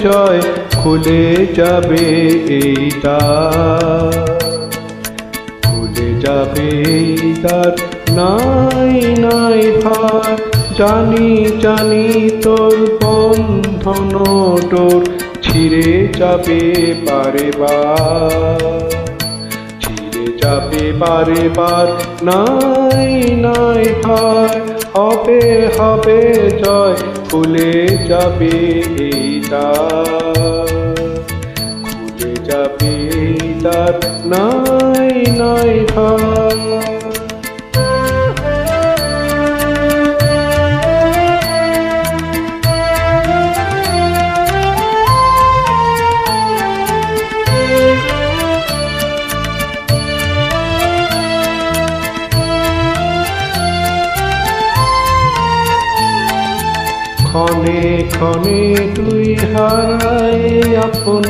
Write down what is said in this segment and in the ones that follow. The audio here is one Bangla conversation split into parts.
জয় খুলে যাবে এই দ্বার, খুলে যাবে এই দ্বার, নাই নাই ভার। জানি জানি তোর বন্ধন ডোর ছিঁড়ে যাবে বারে বার, ছিঁড়ে যাবে বারে বার, নাই নাই ভার। হবে হবে জয় খুলে যাবে এই দ্বার, খুলে যাবে এই দ্বার, নাই নাই ভার। ক্ষণে ক্ষণে তুই হারাই আপন,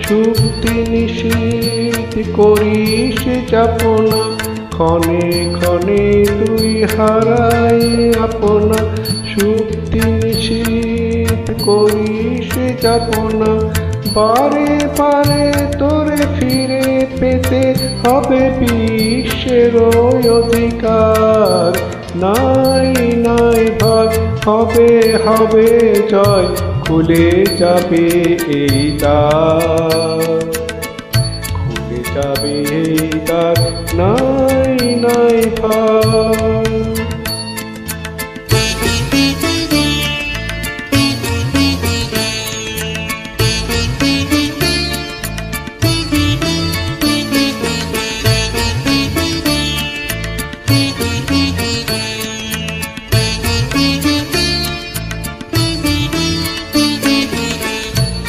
সুক্তি নিষিদ্ধ করিস যাপন। ক্ষণে ক্ষণে তুই হারাই আপন, সুক্তি নিষিদ্ধ করিস যাপন। বারে বারে তোরে ফিরে পেতে হবে বিশ্বের অধিকার, নাই নাই ভাগ। হবে হবে জয় খুলে যাবে এই দ্বার, খুলে যাবে এই দ্বার, নাই নাই ভাগ।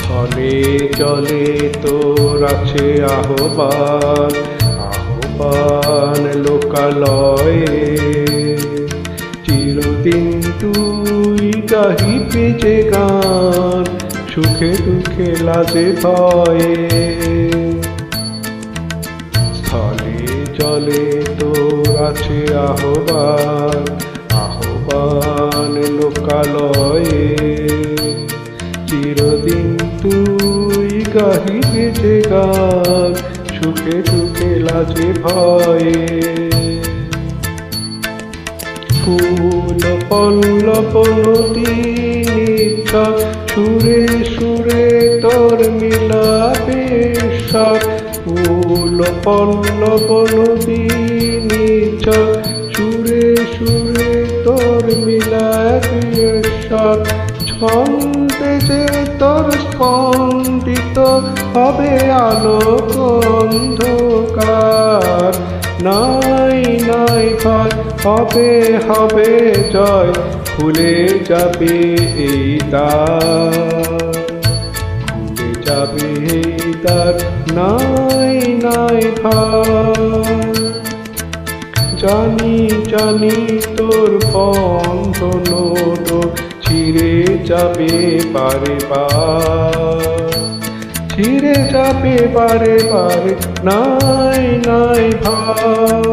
চলে চলে তোর আছে আহ্বান, আহ্বান লোকালয়ে। চিরদিন তুই গাহিবে যে গান, সুখে দুঃখে লাজে ভয়ে। স্থলে চলে তোর আছে আহ্বান, আহ্বান লোকালয়ে। চিরদিন তুই গাহিবে যে গান, সুখে দুঃখে লাজে ভয়ে। ফুল পল্লব নদী নিচ্ছক, সুরে সুরে তোর মিলাবে স্বর। ফুল পল্লব নদী নিচ্ছক, সুরে সুরে তোর মিলাবে স্বর। ছন্দে যে তোর স্পন্দিত হবে আলোক অন্ধকার, নাই নাই ভয়। হবে হবে জয় খুলে যাবে এই দ্বার, খুলে যাবে এই দ্বার, নাই নাই ভয়। জানি জানি তোর বন্ধন ডোর ছিঁড়ে যাবে বারে বার, ছিঁড়ে যাবে বারে বারে, নাই নাই ভার।